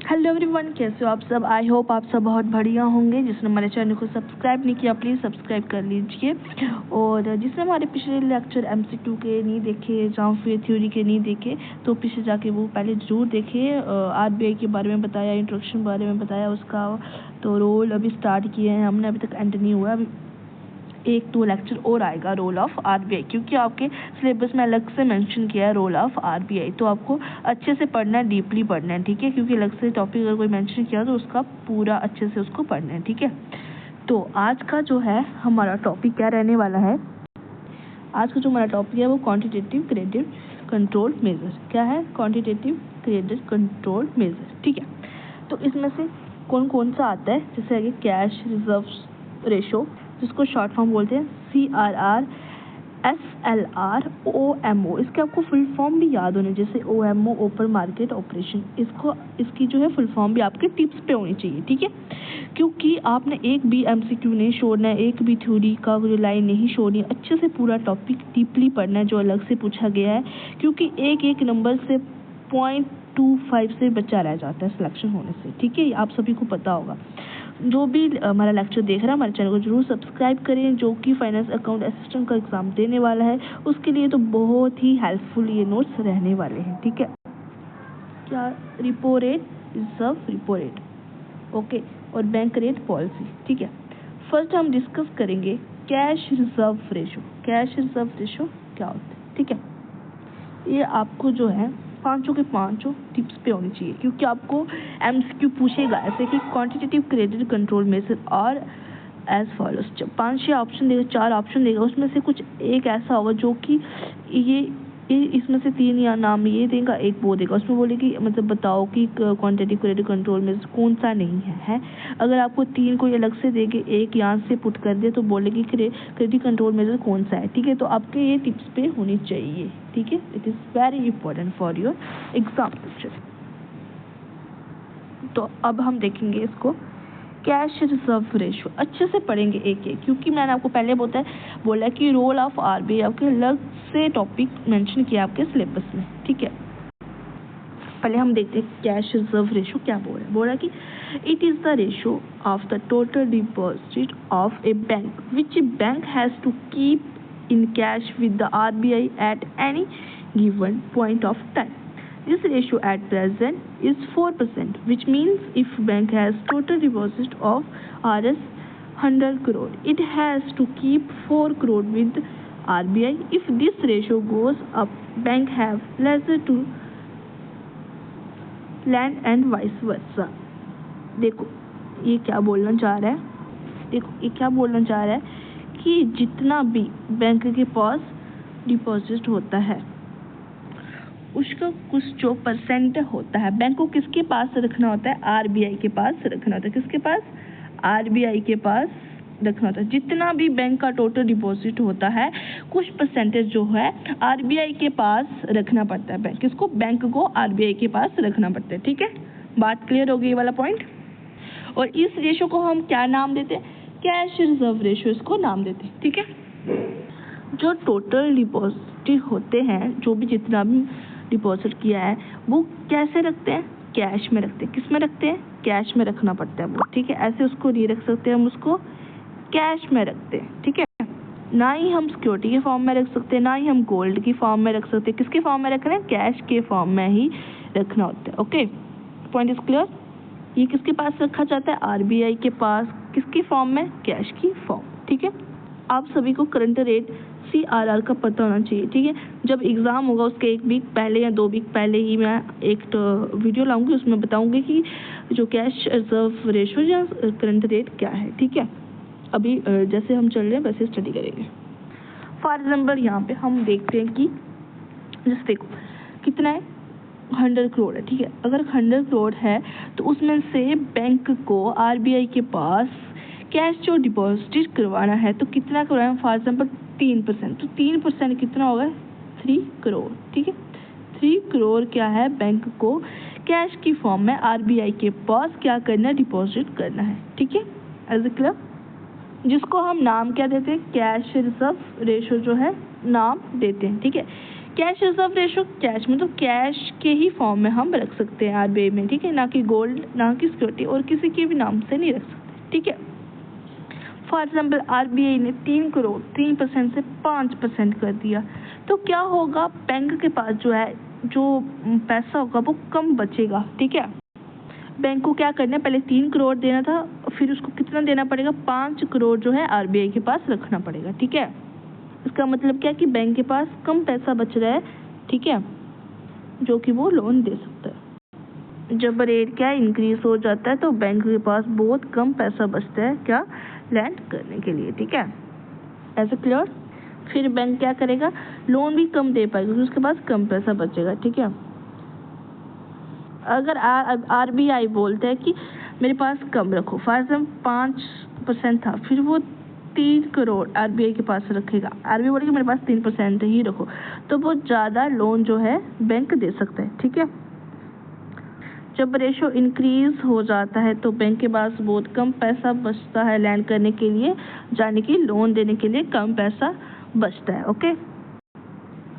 Hello everyone, कैसे हो आप सब। आई होप आप सब बहुत बढ़िया होंगे। जिसने हमारे चैनल को सब्सक्राइब नहीं किया प्लीज़ सब्सक्राइब कर लीजिए, और जिसने हमारे पिछले लेक्चर MCQ के नहीं देखे या फिर थ्योरी के नहीं देखे तो पीछे जाके वो पहले ज़रूर देखे। RBI के बारे में बताया, इंट्रोडक्शन बारे में बताया उसका, तो रोल अभी स्टार्ट किए हैं हमने, अभी तक एंड नहीं हुआ। अभी 1-2 लेक्चर और आएगा रोल ऑफ RBI, क्योंकि आपके सिलेबस में अलग से मेंशन किया है रोल ऑफ RBI, तो आपको अच्छे से पढ़ना है, डीपली पढ़ना है, ठीक है। क्योंकि अलग से टॉपिक अगर कोई मेंशन किया तो उसका पूरा अच्छे से उसको पढ़ना है, ठीक है। तो आज का जो है हमारा टॉपिक क्या रहने वाला है, आज का जो हमारा टॉपिक है वो क्वांटिटेटिव क्रेडिट कंट्रोल मेजर। क्या है? क्वांटिटेटिव क्रेडिट कंट्रोल मेजर, ठीक है। तो इसमें से कौन कौन सा आता है, जैसे आगे कैश रिजर्व रेशो, जिसको शॉर्ट फॉर्म बोलते हैं CRR, SLR, OMO। इसके आपको फुल फॉर्म भी याद होने, जैसे OMO ओपन मार्केट ऑपरेशन, इसकी जो है फुल फॉर्म भी आपके टिप्स पे होनी चाहिए, ठीक है। क्योंकि आपने एक भी MCQ नहीं छोड़ना है, एक भी थ्योरी का जो लाइन नहीं छोड़नी है, अच्छे से पूरा टॉपिक डीपली पढ़ना है जो अलग से पूछा गया है, क्योंकि एक एक नंबर से 0.25 से बचा रह जाता है सिलेक्शन होने से, ठीक है। आप सभी को पता होगा। जो भी हमारा लेक्चर देख रहा है हमारे चैनल को जरूर सब्सक्राइब करें, जो कि फाइनेंस अकाउंट असिस्टेंट का एग्जाम देने वाला है उसके लिए तो बहुत ही हेल्पफुल ये नोट्स रहने वाले हैं, ठीक है। क्या? Repo rate, reserve repo rate, okay, और बैंक रेट पॉलिसी, ठीक है। फर्स्ट हम डिस्कस करेंगे cash reserve ratio. Cash reserve ratio क्या होता है, ठीक है। ये आपको जो है पांचों के पांचों टिप्स पे होनी चाहिए, क्योंकि आपको MCQ पूछेगा ऐसे कि क्वांटिटेटिव क्रेडिट कंट्रोल मेजर और एज फॉलोस। 5-6 ऑप्शन देगा, 4 ऑप्शन देगा, उसमें से कुछ एक ऐसा होगा जो कि ये इसमें से 3 या नाम ये देगा, एक वो देगा, उसमें बोले कि मतलब बताओ कि क्वांटिटेटिव क्रेडिट कंट्रोल मेजर कौन सा नहीं है। अगर आपको 3 कोई अलग से देके एक यहाँ से पुट कर दे तो बोलेगी क्रेडिट कंट्रोल मेजर कौन सा है, ठीक है। तो आपके ये टिप्स पे होनी चाहिए, ठीक है। It is very important for your exam future. तो अब हम देखेंगे इसको कैश रिजर्व रेशो, अच्छे से पढ़ेंगे एक एक, क्योंकि मैंने आपको पहले बोला कि रोल ऑफ RBI आपके अलग से टॉपिक मेंशन किया आपके सिलेबस में, ठीक है। पहले हम देखते हैं कैश रिजर्व रेशो क्या बोल रहा है कि it is the ratio of the total deposit of a bank which bank has to keep in cash with the RBI at any given point of time. This ratio at present is 4%, which means if bank has total deposit of Rs 100 crore, it has to keep 4 crore with RBI. If this ratio goes up, bank have lesser to lend and vice versa. देखो ये क्या बोलना चाह रहा है, देखो ये क्या बोलना चाह रहा है कि जितना भी बैंक के पास डिपॉजिट होता है उसका कुछ जो % होता है बैंक को किसके पास रखना होता है, RBI के पास रखना होता है। किसके पास? RBI के पास रखना होता है। जितना भी बैंक का टोटल डिपॉजिट होता है कुछ % जो है RBI के पास रखना पड़ता है। बैंक को RBI के पास रखना पड़ता है, ठीक है। बात क्लियर हो गई वाला पॉइंट। और इस रेशो को हम क्या नाम देते हैं? कैश रिजर्व रेशो इसको नाम देते हैं, ठीक है। जो टोटल डिपॉजिट होते हैं, जो भी जितना भी डिपॉजिट किया है वो कैसे रखते हैं? कैश में रखते हैं। किस में रखते हैं? कैश में रखना पड़ता है वो, ठीक है। ऐसे उसको नहीं रख सकते, हम उसको कैश में रखते हैं, ठीक है। ना ही हम सिक्योरिटी के फॉर्म में रख सकते हैं, ना ही हम गोल्ड की फॉर्म में रख सकते हैं। किसके फॉर्म में रख रहे हैं? कैश के फॉर्म में ही रखना होता है, ओके। Point is clear. ये किसके पास रखा जाता है? RBI के पास। किसकी फॉर्म में? कैश की फॉर्म, ठीक है। आप सभी को करंट रेट CRR का पता होना चाहिए, ठीक है। जब एग्जाम होगा उसके 1 वीक पहले या 2 वीक पहले ही मैं एक वीडियो लाऊंगी, उसमें बताऊंगी कि जो कैश रिजर्व रेशो या करंट रेट क्या है, ठीक है। अभी जैसे हम चल रहे हैं वैसे स्टडी करेंगे। फॉर एग्जाम्पल यहाँ पे हम देखते हैं कि जैसे देखो कितना है, 100 करोड़ है, ठीक है। अगर 100 करोड़ है तो उसमें से बैंक को RBI के पास कैश जो डिपॉजिट करवाना है तो कितना करवाना है? फॉर एग्जाम्पल 3%, तो 3% कितना होगा? 3 करोड़, ठीक है। 3 करोड़ क्या है? बैंक को कैश की फॉर्म में RBI के पास क्या करना है? डिपॉजिट करना है, ठीक है। एज ए क्लियर, जिसको हम नाम क्या देते हैं? कैश रिजर्व रेशो जो है नाम देते हैं, ठीक है। कैश रिजर्व रेशो, कैश में तो कैश के ही फॉर्म में हम रख सकते हैं आरबीआई में, ठीक है, ना कि गोल्ड, ना कि सिक्योरिटी और किसी के भी नाम से नहीं रख सकते, ठीक है। फॉर एग्जाम्पल आरबीआई ने 3 करोड़ 3% से 5% कर दिया, तो क्या होगा, बैंक के पास जो है जो पैसा होगा वो कम बचेगा, ठीक है। बैंक को क्या करना है, पहले 3 करोड़ देना था, फिर उसको कितना देना पड़ेगा, 5 करोड़ जो है आरबीआई के पास रखना पड़ेगा, ठीक है। इसका मतलब क्या है कि बैंक के पास कम पैसा बच रहा है, ठीक है, जो कि वो लोन दे सकता है। जब रेट क्या इंक्रीज हो जाता है तो बैंक के पास बहुत कम पैसा बचता है क्या, लैंड करने के लिए, ठीक है। ऐसे क्लियर। फिर बैंक क्या करेगा, लोन भी कम दे पाएगा क्योंकि उसके पास कम पैसा बचेगा, ठीक है। अगर आरबीआई बोलते हैं कि मेरे पास कम रखो, फॉर एग्जाम्पल 5% था, फिर वो 3 करोड़ आरबीआई के पास रखेगा, आरबीआई बोलेगी मेरे पास 3% ही रखो, तो वो ज़्यादा लोन जो है बैंक दे सकता है, ठीक है। जब रेशो इंक्रीज हो जाता है तो बैंक के पास बहुत कम पैसा बचता है लैंड करने के लिए, यानी कि लोन देने के लिए कम पैसा बचता है, ओके।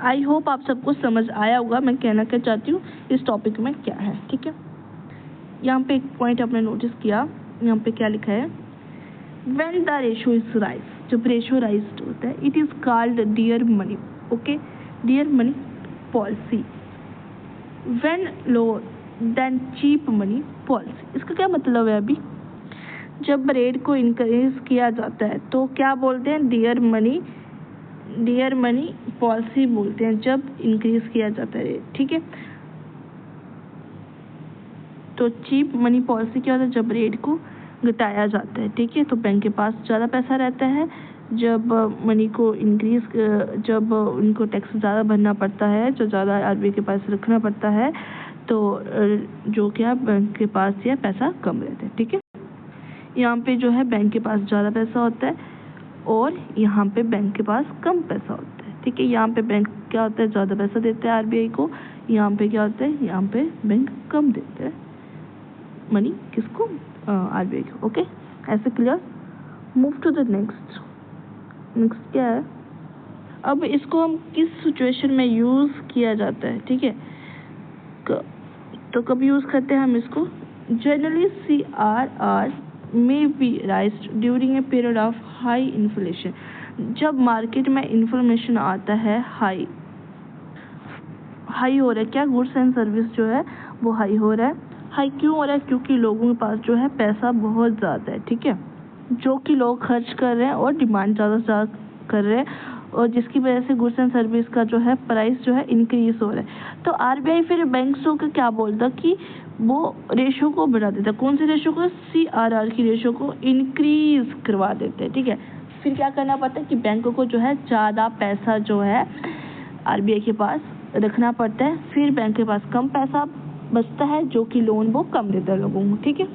आई होप आप सबको समझ आया होगा मैं कहना क्या चाहती हूँ इस टॉपिक में क्या है, ठीक है। यहाँ पे एक पॉइंट आपने नोटिस किया, यहाँ पे क्या लिखा है, when the ratio is rise, जब रेशो राइज होता है, it is called dear money, okay, dear money policy. When low then cheap money policy, इसका क्या मतलब है, अभी जब रेट को इंक्रीज किया जाता है तो क्या बोलते हैं, डियर मनी पॉलिसी बोलते हैं जब इंक्रीज किया जाता है रेट, ठीक है। तो चीप मनी पॉलिसी क्या होता है, जब रेट को घटाया जाता है, ठीक है, तो बैंक के पास ज़्यादा पैसा रहता है, जब मनी को इंक्रीज, जब उनको टैक्स ज़्यादा भरना पड़ता है, जो ज़्यादा आरबीआई के पास रखना पड़ता है, तो जो क्या बैंक के पास यह पैसा कम रहता है, ठीक है। यहाँ पे जो है बैंक के पास ज़्यादा पैसा होता है और यहाँ पे बैंक के पास कम पैसा होता है, ठीक है। यहाँ पे बैंक क्या होता है, ज़्यादा पैसा देता है आरबीआई को, यहाँ पे क्या होता है, यहाँ पे बैंक कम देता है मनी, किसको, आरबीआई को, ओके। ऐसे clear. Move to the next क्या है, अब इसको हम किस सिचुएशन में यूज़ किया जाता है, ठीक है। तो कब यूज़ करते हैं हम इसको, generally CRR may be rise during a period of high inflation, जब मार्केट में इन्फ्लेशन आता है, हाई हो रहा है, क्या गुड्स एंड सर्विस जो है वो हाई हो रहा है। हाई क्यों हो रहा है, क्योंकि लोगों के पास जो है पैसा बहुत ज़्यादा है, ठीक है, जो कि लोग खर्च कर रहे हैं और डिमांड ज़्यादा से ज़्यादा कर रहे हैं, और जिसकी वजह से गुड्स एंड सर्विस का जो है प्राइस जो है इंक्रीज हो रहा है। तो आरबीआई फिर बैंकों को क्या बोलता कि वो रेशो को बढ़ा देता, कौन से रेशो को, CRR की रेशो को इंक्रीज करवा देते हैं, ठीक है। फिर क्या करना पड़ता है कि बैंकों को जो है ज़्यादा पैसा जो है आरबीआई के पास रखना पड़ता है, फिर बैंक के पास कम पैसा बचता है, जो कि लोन वो कम देता है लोगों को, ठीक है।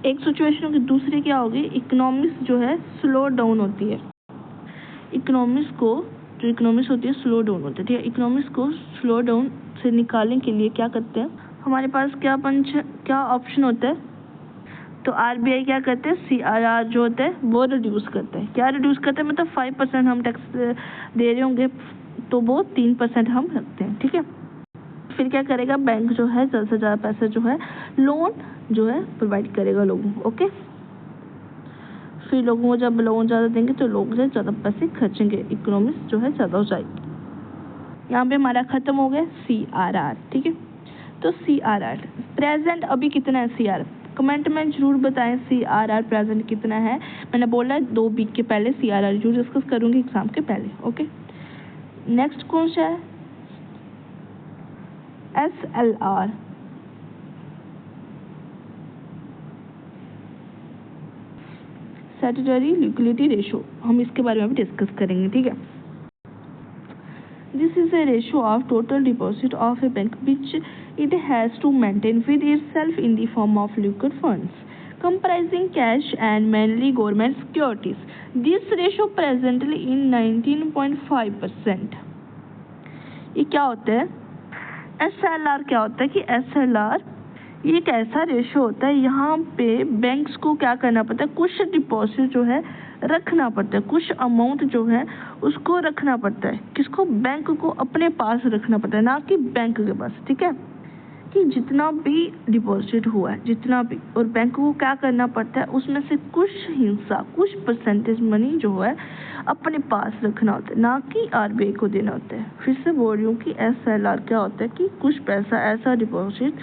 एक सिचुएशन की दूसरी क्या होगी, इकोनॉमिक्स जो है स्लो डाउन होती है, इकोनॉमिक्स होती है स्लो डाउन होती है, ठीक है। इकोनॉमिक्स को स्लो डाउन से निकालने के लिए क्या करते हैं, हमारे पास क्या ऑप्शन होता है, तो आरबीआई क्या करते हैं, CRR जो होता है वो रिड्यूस करते हैं, क्या रिड्यूस करते हैं, मतलब 5% हम टैक्स दे रहे होंगे तो वो 3% हम रखते हैं, ठीक है। फिर क्या करेगा, बैंक जो है ज़्यादा से ज़्यादा पैसे जो है लोन जो है प्रोवाइड करेगा लोगों को, ओके। फिर लोगों को जब लोन ज़्यादा देंगे तो लोग जो ज़्यादा पैसे खर्चेंगे, इकोनॉमिक्स जो है ज़्यादा हो जाएगी। यहाँ पे हमारा ख़त्म हो गया CRR, ठीक है। तो CRR प्रेजेंट अभी कितना है, CRR कमेंट में जरूर बताएं CRR प्रेजेंट कितना है। मैंने बोला 2 वीक के पहले CRR जरूर डिस्कस करूँगी एग्जाम के पहले, ओके। नेक्स्ट कौन सा है, SLR, स्टैट्यूटरी लिक्विडिटी रेशो, हम इसके बारे में भी डिस्कस करेंगे, ठीक है। This is a ratio of total deposit of a bank which it has to maintain with itself in the form of liquid funds comprising cash and mainly government securities. This ratio presently in 19.5%. ये क्या होता है, SLR क्या होता है कि SLR ये एक ऐसा रेशो होता है, यहाँ पे बैंक्स को क्या करना पड़ता है, कुछ डिपॉजिट जो है रखना पड़ता है, कुछ अमाउंट जो है उसको रखना पड़ता है। किसको? बैंक को अपने पास रखना पड़ता है, ना कि बैंक के पास। ठीक है, कि जितना भी डिपॉजिट हुआ है, जितना भी, और बैंक को क्या करना पड़ता है, उसमें से कुछ हिस्सा, कुछ परसेंटेज मनी जो है अपने पास रखना होता है, ना कि आरबीआई को देना होता है। फिर से बोल रही हूँ कि एसएलआर क्या होता है कि कुछ पैसा ऐसा डिपॉजिट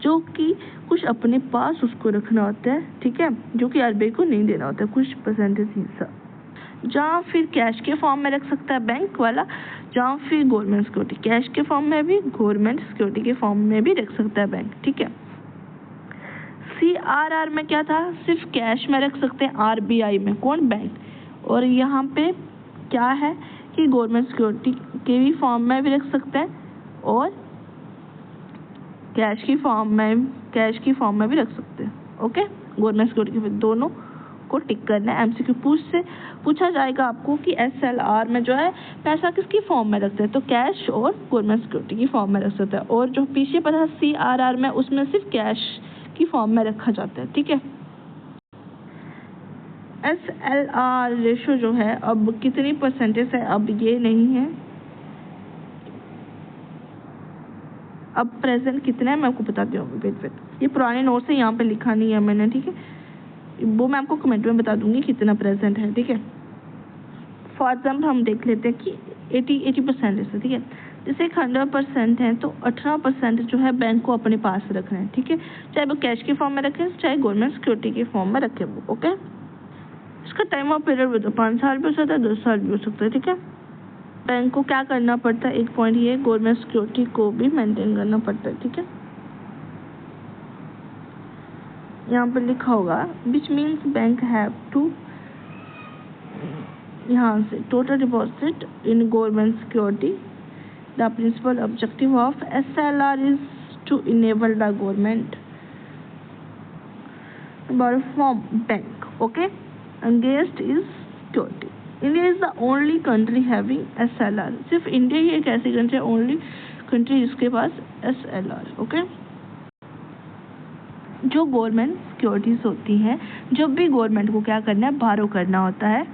जो कि कुछ अपने पास उसको रखना होता है, ठीक है, जो कि आरबीआई को नहीं देना होता है, कुछ परसेंटेज हिस्सा, जहाँ फिर कैश के फॉर्म में रख सकता है बैंक वाला, जहाँ फिर गवर्नमेंट सिक्योरिटी, कैश के फॉर्म में भी, गवर्नमेंट सिक्योरिटी के फॉर्म में भी रख सकता है बैंक। ठीक है, सीआरआर में क्या था, सिर्फ कैश में रख सकते हैं, आरबीआई में कौन? बैंक। और यहाँ पे क्या है कि गवर्नमेंट सिक्योरिटी के भी फॉर्म में भी रख सकते हैं और कैश की फॉर्म में भी रख सकते हैं। ओके, गवर्नमेंट सिक्योरिटी के दोनों को टिक करना है। एमसीक्यू पूछा जाएगा आपको कि एसएलआर में जो है पैसा किसकी फॉर्म में रखते हैं, तो कैश और गवर्नमेंट सिक्योरिटी की फॉर्म में रख सकते हैं, और जो पीछे पर है सीआरआर में, उसमें सिर्फ कैश की फॉर्म में रखा जाता है। ठीक है, एसएलआर रेशो जो है अब कितनी परसेंटेज है, अब ये नहीं है, अब प्रेजेंट कितना है मैं आपको बताती हूँ। वेट, ये पुराने नोट से यहाँ पे लिखा नहीं है मैंने, ठीक है, वो मैं आपको कमेंट में बता दूंगी कितना प्रेजेंट है। ठीक है, फॉर एग्जाम्पल हम देख लेते हैं कि 80% है। ठीक है, जैसे 100% है तो 18% जो है बैंक को अपने पास रखना है। ठीक है, चाहे वो कैश के फॉर्म में रखे, चाहे गवर्नमेंट सिक्योरिटी के फॉर्म में रखे वो। ओके, इसका टाइम ऑफ पीरियड भी 5 साल भी हो सकता है, 10 साल भी हो सकता है। ठीक है, बैंक को क्या करना पड़ता है, एक पॉइंट ये, गवर्नमेंट सिक्योरिटी को भी मेंटेन करना पड़ता है। ठीक है, यहाँ पर लिखा होगा which means bank have to, यहाँ से total deposit in government security, the principal objective of SLR is to enable the government borrow from bank, okay, engaged is security. India is the only country having SLR. सिर्फ India ही एक ऐसी country है, only country जिसके पास SLR। Okay, जो government securities होती हैं, जब भी गवर्नमेंट को क्या करना है, बारो करना होता है,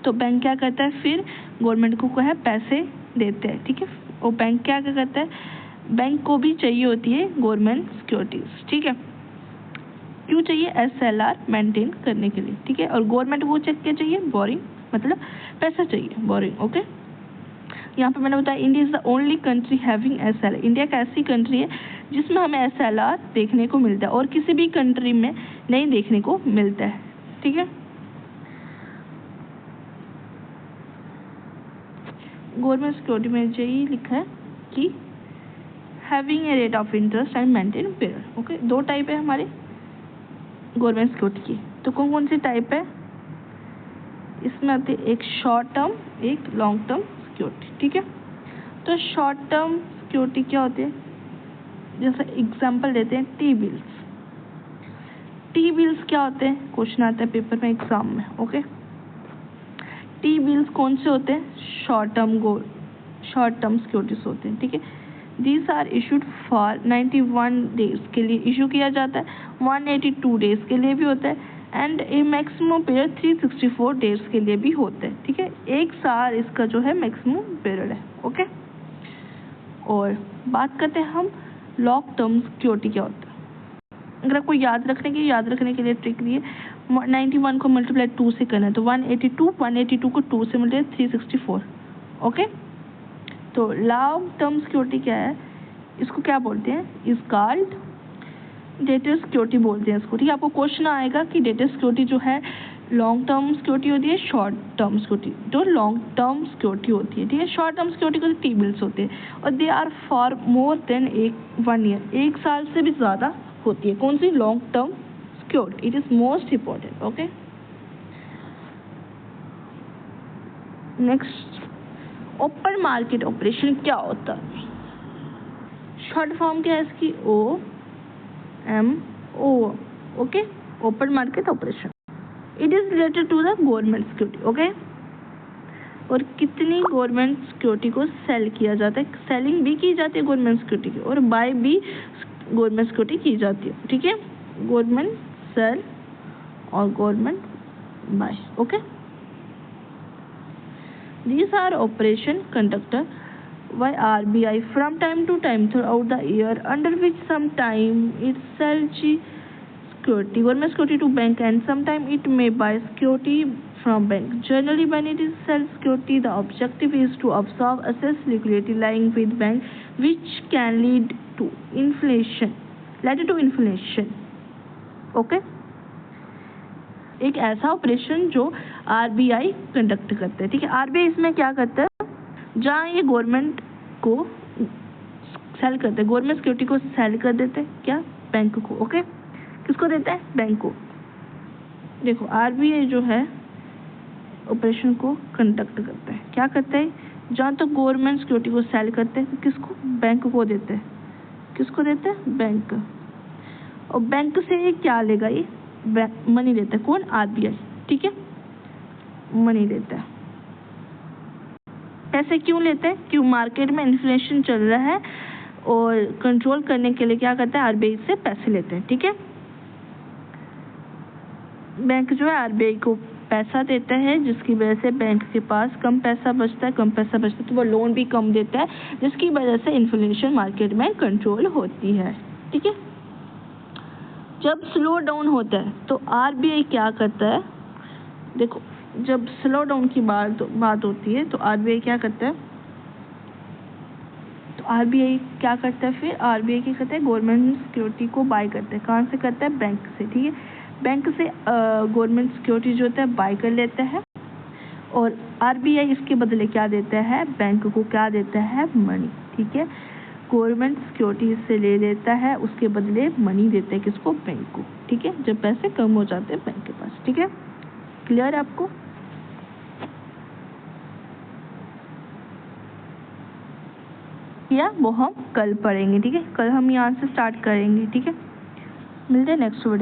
तो बैंक क्या करता है, फिर गवर्नमेंट को क्या है, पैसे देते हैं। ठीक है, और बैंक क्या करता है, बैंक को भी चाहिए होती है गवर्नमेंट सिक्योरिटीज। ठीक है, क्यों चाहिए, एसएलआर मेंटेन करने के लिए। ठीक है, और गवर्नमेंट को चेक क्या चाहिए, बोरिंग, मतलब पैसा चाहिए, बोरिंग। ओके, यहाँ पे मैंने बताया India is the only country having SLR. India एक ऐसी कंट्री है जिसमें हमें एसएलआर देखने को मिलता है और किसी भी कंट्री में नहीं देखने को मिलता है। ठीक है, गवर्नमेंट सिक्योरिटी में यही लिखा है कि having a rate of interest and maintain period. Okay, 2 type है हमारे गवर्नमेंट सिक्योरिटी की, तो कौन कौन सी टाइप है, इसमें आती है एक शॉर्ट टर्म, एक लॉन्ग टर्म सिक्योरिटी। ठीक है, तो शॉर्ट टर्म सिक्योरिटी क्या होती है, जैसे एग्जांपल देते हैं टी बिल्स। टी बिल्स क्या होते हैं, क्वेश्चन आता है पेपर में, एग्जाम में। ओके, टी बिल्स कौन से होते हैं, शॉर्ट टर्म सिक्योरिटीज होते हैं। ठीक है, These are issued for 91 days के लिए इशू किया जाता है, 182 डेज के लिए भी होता है, and A maximum period 364 days के लिए भी होता है। ठीक है, 1 साल इसका जो है मैक्सिमम पीरियड है। ओके, और बात करते हैं हम लॉन्ग टर्म सिक्योरिटी क्या होता है। अगर आपको याद रखने के लिए ट्रिक दी है, 91 को मल्टीप्लाई 2 से करना है, तो 182 को 2 से मल्टीप्लाई 364। ओके, तो लॉन्ग टर्म सिक्योरिटी क्या है, इसको क्या बोलते हैं, इज कॉल्ड डेटा सिक्योरिटी बोलते हैं इसको। ठीक है, आपको क्वेश्चन आएगा कि डेटा सिक्योरिटी जो है लॉन्ग टर्म सिक्योरिटी होती है, शॉर्ट टर्म सिक्योरिटी, जो लॉन्ग टर्म सिक्योरिटी होती है। ठीक है, शॉर्ट टर्म सिक्योरिटी को टी बिल्स होते हैं और they are for more than 1 year, 1 साल से भी ज़्यादा होती है। कौन सी, long term security, it is most important. Okay, next, open market operation क्या होता है, शॉर्ट फॉर्म क्या है इसकी, OMO। Okay, open market operation, it is related to the government security. Okay, और कितनी गवर्नमेंट सिक्योरिटी को सेल किया जाता है, सेलिंग भी की जाती है गवर्नमेंट सिक्योरिटी की, और बाय भी गवर्नमेंट सिक्योरिटी की जाती है, ठीक है, गवर्नमेंट सेल और government by, okay. These are operation conducted by RBI from time to time throughout the year, under which sometime it sells security, government security to bank, and sometime it may buy security from bank. Generally, when it is sell security, the objective is to absorb excess liquidity lying with bank, which can lead to inflation. Okay. एक ऐसा operation जो RBI conduct करते हैं, ठीक है। RBI इसमें क्या करता है, जहाँ ये गवर्नमेंट को सेल करते हैं, गवर्नमेंट सिक्योरिटी को सेल कर देते हैं, क्या, बैंक को, ओके। किसको देते हैं, बैंक को। देखो आरबीआई जो है ऑपरेशन को कंडक्ट करता है, क्या करता है, जहाँ तो गवर्नमेंट सिक्योरिटी को सेल करते हैं, किसको, बैंक को देते हैं, किसको देते हैं, बैंक। और बैंक से ये क्या लेगा, ये मनी लेता है, कौन, आरबीआई, ठीक है, मनी लेता है। पैसे क्यों लेते हैं, क्यों, मार्केट में इन्फ्लेशन चल रहा है और कंट्रोल करने के लिए क्या करता है, आरबीआई से पैसे लेते हैं, ठीक है। बैंक जो है आरबीआई को पैसा देता है, जिसकी वजह से बैंक के पास कम पैसा बचता है, तो वो लोन भी कम देता है, जिसकी वजह से इन्फ्लेशन मार्केट में कंट्रोल होती है, ठीक है। जब स्लो डाउन होता है तो आरबीआई क्या करता है, देखो जब स्लो डाउन की बात होती है तो आरबीआई क्या करता है, फिर आरबीआई क्या करता है, गवर्नमेंट सिक्योरिटी को बाय करता है, कहाँ से करता है, बैंक से, ठीक है। बैंक से गवर्नमेंट सिक्योरिटी जो होता है बाय कर लेता है, और आरबीआई इसके बदले क्या देता है, बैंक को क्या देता है, मनी, ठीक है। गवर्नमेंट सिक्योरिटी से ले लेता है, उसके बदले मनी देते हैं, किसको, बैंक को, ठीक है, जब पैसे कम हो जाते हैं बैंक के पास, ठीक है। क्लियर है आपको। या वो हम कल पढ़ेंगे, ठीक है, कल हम यहाँ से स्टार्ट करेंगे, ठीक है। मिलते हैं नेक्स्ट वीडियो।